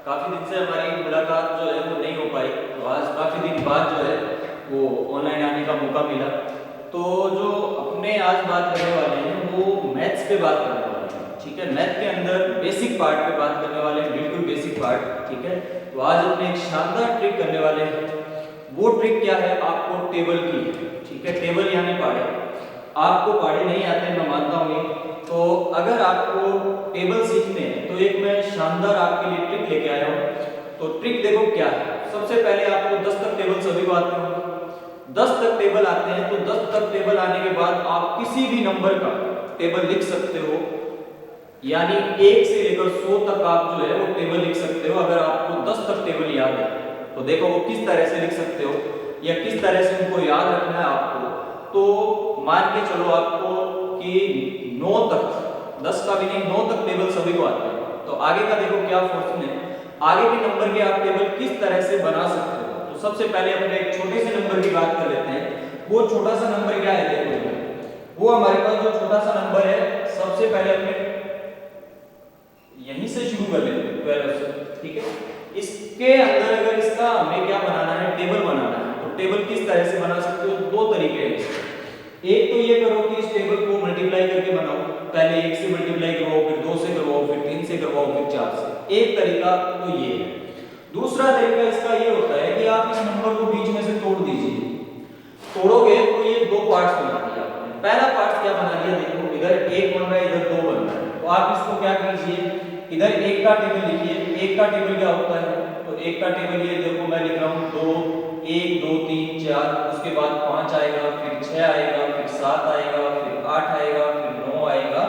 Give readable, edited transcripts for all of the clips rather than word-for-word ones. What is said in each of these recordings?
काफ़ी दिन से हमारी मुलाकात जो है वो नहीं हो पाई, तो आज काफ़ी दिन बाद जो है वो ऑनलाइन आने का मौका मिला। तो जो अपने आज बात करने वाले हैं वो मैथ्स पे बात करने वाले हैं, ठीक है। मैथ के अंदर बेसिक पार्ट पे बात करने वाले हैं, बिल्कुल बेसिक पार्ट, ठीक है। तो आज अपने एक शानदार ट्रिक करने वाले हैं। वो ट्रिक क्या है, आपको टेबल की है, ठीक है। टेबल यानी पहाड़े। आपको पहाड़े नहीं आते, मैं मानता हूँ ये। तो अगर आपको टेबल सीखने हैं तो एक मैं शानदार आपके लिए ट्रिक लेके आया हूँ। तो ट्रिक देखो क्या है। सबसे पहले आपको 10 तक टेबल सभी को आते होंगे। 10 तक टेबल आते हैं तो 10 तक टेबल आने के बाद आप किसी भी नंबर का टेबल लिख सकते हो, यानी 1 से लेकर 100 तक आप जो है वो टेबल लिख सकते हो। अगर आपको 10 तक टेबल याद है तो देखो वो किस तरह से लिख सकते हो या किस तरह से उनको याद रखना है आपको। तो मान के चलो आपको कि 9 तक, 10 का भी नहीं 9 तक टेबल सभी को आते हैं। तो आगे का देखो क्या फॉर्मूला है, आगे के नंबर के आप टेबल किस तरह से बना सकते हो। तो सबसे पहले अपने एक छोटे से नंबर की बात कर लेते हैं। वो छोटा सा नंबर क्या है, देखो वो हमारे पास जो छोटा सा नंबर है, सबसे पहले अपने यहीं से शुरू कर लेते हैं 12 से, ठीक है। इसके अंदर अगर इसका हमें क्या बनाना है, टेबल बनाना है। तो टेबल किस तरह से बना सकते हो, दो तरीके हैं। एक तो ये करो कि इस टेबल को मल्टीप्लाई करके बनाओ, पहले 1 से मल्टीप्लाई करवाओ, फिर 2 से करवाओ, फिर 3 से करवाओ, फिर 4 से। एक तरीका तो ये है। दूसरा तरीका इसका ये होता है कि आप इस नंबर को बीच में से तोड़ दीजिए। तोड़ोगे तो ये दो पार्ट्स बना दिया आपने। पहला पार्ट क्या बना दिया, देखो इधर 1 बन रहा है, इधर 2 बन रहा है। तो आप इसको क्या कीजिए, इधर 1 का टेबल लिखिए। 1 का टेबल क्या होता है, तो 1 का टेबल ये देखो मैं लिख रहा हूँ 2, 1 2 3 4, उसके बाद 5 आएगा, फिर 6 आएगा, फिर 7 आएगा, फिर 8 आएगा, फिर 9 आएगा,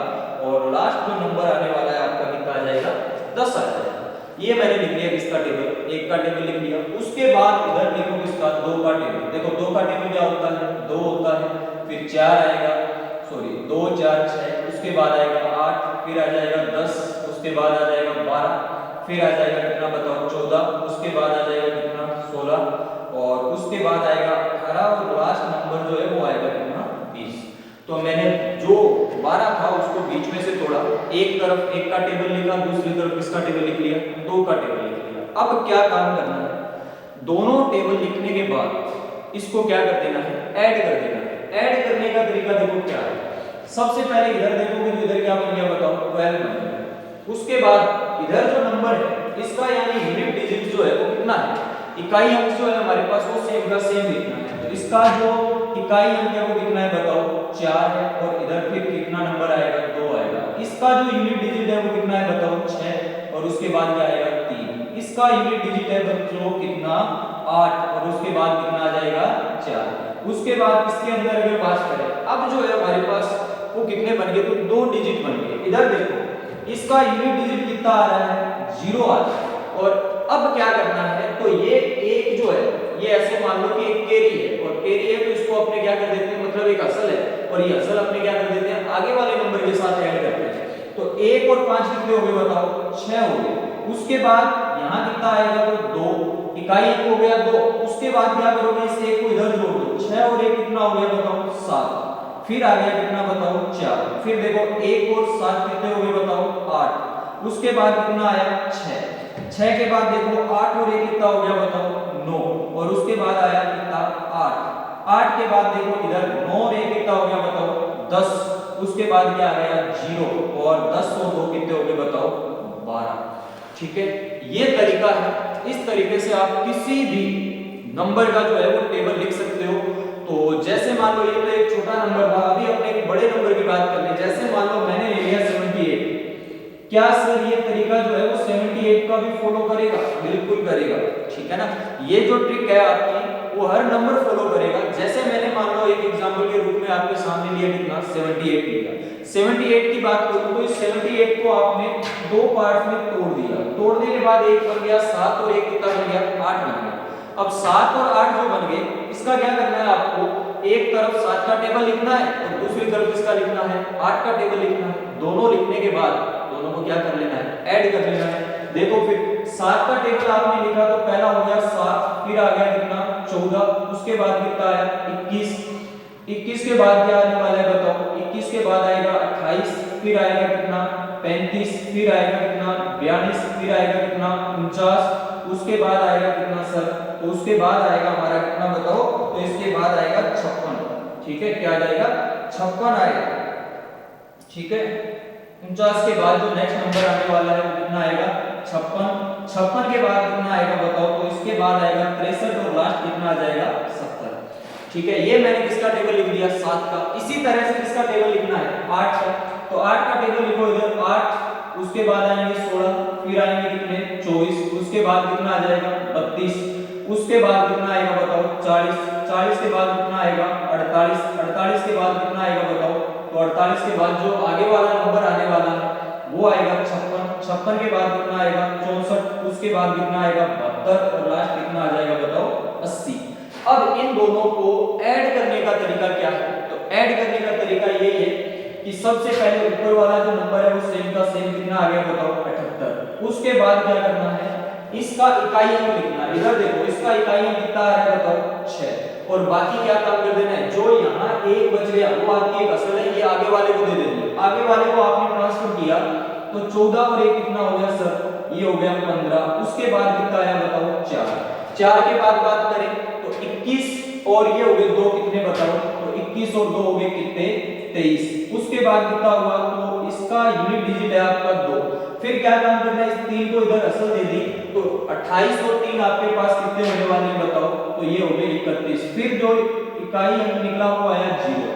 और लास्ट जो नंबर आने वाला है आपका कितना आ जाएगा, 10 आ जाएगा। ये मैंने लिख लिया किसका टेबल, 1 का टेबल लिख लिया। उसके बाद इधर देखो किसका, 2 का टेबल। देखो 2 का टेबल क्या होता है, 2 होता है, फिर 4 आएगा, सॉरी 2 4 6, उसके बाद आएगा 8, फिर आ जाएगा 10, उसके बाद आ जाएगा 12, फिर आ जाएगा कितना बताओ 14, उसके बाद आ जाएगा कितना 16, और उसके बाद आएगा 18, और लास्ट नंबर जो है वो आएगा कितना 20। तो मैंने जो 12 था उसको बीच में से तोड़ा, एक तरफ 1 का टेबल लिखा, दूसरी तरफ किसका टेबल लिख लिया, 2 का टेबल लिख लिया। अब क्या काम करना है, दोनों टेबल लिखने के बाद इसको क्या कर देना है, ऐड कर देना है। ऐड करने का तरीका देखो क्या है। सबसे पहले इधर देखोगे तो इधर क्या बन गया बताओ, 12 बन गया। उसके बाद इधर जो नंबर है इसका यानी यूनिट डिजिट जो है वो कितना है, इकाई अंक जो है हमारे पास वो सेम का सेम लिखना है। तो इसका जो इकाई अंक है वो कितना है बताओ, 4 है, और इधर फिर कितना नंबर आएगा, 2 आएगा। इसका जो यूनिट डिजिट है वो कितना है बताओ, 6, और उसके बाद क्या आएगा 3। इसका यूनिट डिजिट है बच्चों कितना, 8, और उसके बाद कितना आ जाएगा 4। उसके बाद इसके अंदर अगर बात करें, अब जो है हमारे पास वो कितने बन गए, तो 2 डिजिट बन गए। इधर देखो इसका यूनिट डिजिट कितना आ रहा है, 0 आ रहा है। और अब क्या करना है, तो ये एक जो है ये ऐसे मान लो कि एक कैरी है, और कैरी है तो इसको अपने क्या कर देते हैं, मतलब एक असल है, और ये असल अपने क्या कर देते हैं, आगे वाले नंबर के साथ ऐड करते हैं। तो 1 और 5 कितने हो गए बताओ, 6 हो गए। उसके बाद यहाँ कितना आएगा, तो 2, इकाई अंक हो गया 2। उसके बाद क्या करोगे, इस 1 को इधर जोड़ दो, 6 और 1 कितना हो गया बताओ, 7। फिर आ गया कितना बताओ, 4। फिर देखो 1 और 7 कितने हो गए बताओ, 8। उसके बाद कितना आया, 6। 6 के बाद देखो 8 और 1 कितना हो गया बताओ, 9, और उसके बाद आया कितना, 8। 8 के बाद देखो इधर 9 और 1 कितना हो गया बताओ, 10। उसके बाद क्या आ गया 0, और 10 और 2 कितने हो गए बताओ, 12। ठीक है, ये तरीका है। इस तरीके से आप किसी भी नंबर का जो है वो टेबल लिख सकते हो। तो जैसे मान लो ये तो एक छोटा नंबर था, अभी अपने एक बड़े नंबर की बात कर ले। जैसे मान लो मैंने ले लिया 78, क्या सर ये तरीका जो है वो 78 का भी फॉलो करेगा, बिल्कुल करेगा, ठीक है ना। ये जो ट्रिक है आपकी वो हर नंबर फॉलो करेगा। जैसे मैंने मान लो एक एग्जांपल के रूप में आपके सामने लिया कितना, 78 लिया। 78 की बात करूं तो इस 78 को आपने दो पार्ट में तोड़ दिया। तोड़ने के बाद एक बन गया 7 और एक कितना बन गया, 8 बन गया। अब 7 और 8 जो बन गए, इसका क्या करना है आपको, एक तरफ 7 का टेबल लिखना है और दूसरी तरफ इसका लिखना है 8 का टेबल लिखना है। दोनों लिखने के बाद दोनों को क्या कर लेना है, ऐड कर लेना है। देखो फिर 7 का टेबल आपने लिखा तो पहला हो गया 7, फिर आ गया कितना 14, उसके बाद कितना आया 21, 21 के बाद क्या आने वाला है बताओ, 21 के बाद आएगा 28, फिर आएगा कितना 35, फिर आएगा कितना 42, फिर आएगा कितना 49, उसके बाद आएगा कितना सर, तो उसके बाद आएगा हमारा कितना बताओ, तो इसके बाद आएगा 56। ठीक है, क्या आ जाएगा 56 आएगा। ठीक है, 49 के बाद जो नेक्स्ट नंबर आने वाला है वो कितना आएगा 56। 56 के बाद कितना आएगा बताओ, तो इसके बाद आएगा 63 और लास्ट कितना आ जाएगा 70। ठीक है, ये मैंने किसका टेबल लिख दिया 7 का। इसी तरह से किसका टेबल लिखना है 8 का, तो 8 का टेबल लिखो इधर 8, उसके बाद आएंगे 16, फिर आएंगे कितने 24, उसके बाद कितना आ जाएगा 32, उसके बाद कितना आएगा बताओ 40, 40 के बाद कितना आएगा 48, 48 के बाद कितना आएगा बताओ, तो 48 के बाद जो आगे वाला नंबर आने वाला है वो आएगा 56, 56 के बाद कितना आएगा 64, उसके बाद कितना आएगा 72 और लास्ट कितना आ जाएगा बताओ 80। अब इन दोनों को ऐड करने का तरीका क्या है, तो ऐड करने का तरीका ये है कि सबसे पहले ऊपर वाला जो नंबर है वो सेम का सेम कितना आ गया बताओ 78, उसके बाद क्या करना है इसका इकाई अंक लिखना है। इधर देखो इसका इकाई अंक कितना आ रहा है बताओ 6, और बाकी क्या काम कर देना है, जो यहाँ एक बच गया वो आपकी एक असल है, ये आगे वाले को दे देंगे, आगे वाले को आपने ट्रांसफर किया तो 14 और 1 कितना हो गया सर, ये हो गया 15, उसके बाद कितना आया बताओ 4, 4 के बाद बात करें तो 21 और ये हो गए 2 कितने बताओ, तो 21 और 2 हो गए कितने 23, उसके बाद कितना हुआ, तो इसका यूनिट डिजिट है आपका 2, फिर क्या काम करना है इस 3 को इधर असल दे दी, तो 28 और 3 आपके पास कितने होने वाले हैं बताओ, तो ये हो गए 31, फिर जो इकाई अंक निकला वो आया 0,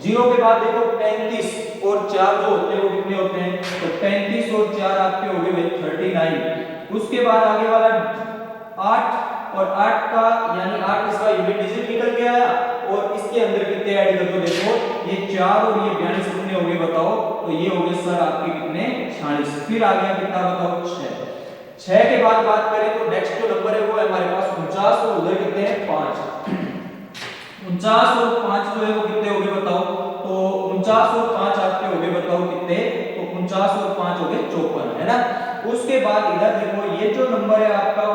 0 के बाद देखो 35 और 4 जो होते हैं वो कितने होते हैं, तो 35 और 4 आपके हो गए 39, उसके बाद आगे वाला 8 और 8 का यानी 8 इसका यूनिट डिजिट निकल के आया, और इसके अंदर कितने ऐड कर दो देखो ये 4 और ये 42 कितने हो गए बताओ, तो ये हो गए सर आपके कितने 46, फिर आ गया कितना बताओ 6, 6 के बाद बात करें तो नेक्स्ट जो नंबर है वो है हमारे पास 49 और उधर कितने हैं 5, 49 और 5 जो है वो कितने हो गए बताओ, तो 49 और 5 आपके हो गए बताओ कितने, तो 49 और 5 हो गए 54 है ना। उसके बाद इधर देखो ये जो नंबर है आपका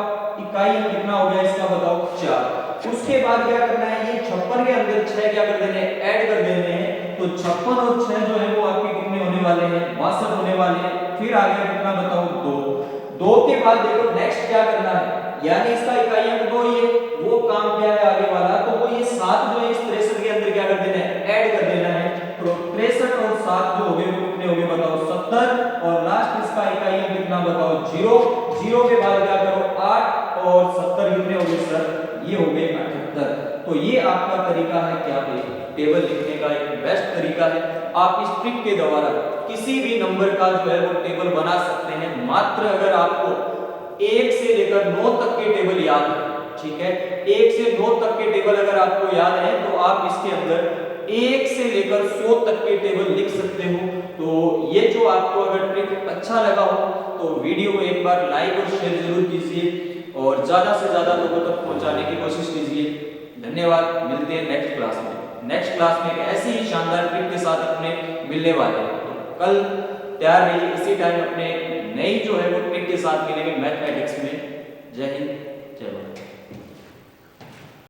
इकाई अंक कितना हो गया इसका बताओ 4, उसके बाद क्या करना है ये 56 के अंदर 6 क्या कर देने हैं ऐड कर देने हैं, तो 56 और 6 जो है वो आपके कितने होने वाले हैं 62 होने वाले हैं, फिर आ गया कितना बताओ 2, 2 के बाद देखो नेक्स्ट क्या करना है, यानी इसका इकाई अंक 2 ये वो काम क्या है आगे वाला, तो वो ये 7 जो है इस 63 के अंदर क्या कर देना है ऐड कर देना है, तो 63 और 7 जो हो गए वो कितने हो गए बताओ 70, और लास्ट इसका इकाई अंक कितना बताओ 0, 0 के बाद क्या करो 8 और 70 कितने हो गए सर, ये हो गए 78। तो ये आपका तरीका है क्या भाई टेबल लिखने का एक बेस्ट तरीका है, आप इस ट्रिक के द्वारा किसी भी नंबर का जो है वो टेबल बना सकते हैं, मात्र अगर आपको 1 से लेकर 9 तक के टेबल याद है, ठीक है 1 से 9 तक के टेबल अगर आपको याद है तो आप इसके अंदर 1 से लेकर 100 तक के टेबल लिख सकते हो। तो ये जो आपको अगर ट्रिक अच्छा लगा हो तो वीडियो को एक बार लाइक और शेयर जरूर कीजिए और ज्यादा से ज्यादा लोगों तक पहुंचाने की कोशिश कीजिए। धन्यवाद, मिलते हैं नेक्स्ट क्लास में। नेक्स्ट क्लास में एक ऐसी ही शानदार ट्रिक के साथ अपने मिलने वाले हैं, तो कल तैयार रहिए इसी टाइम अपने नई जो है वो ट्रिक के साथ मिलेंगे मैथमेटिक्स में। जय हिंद।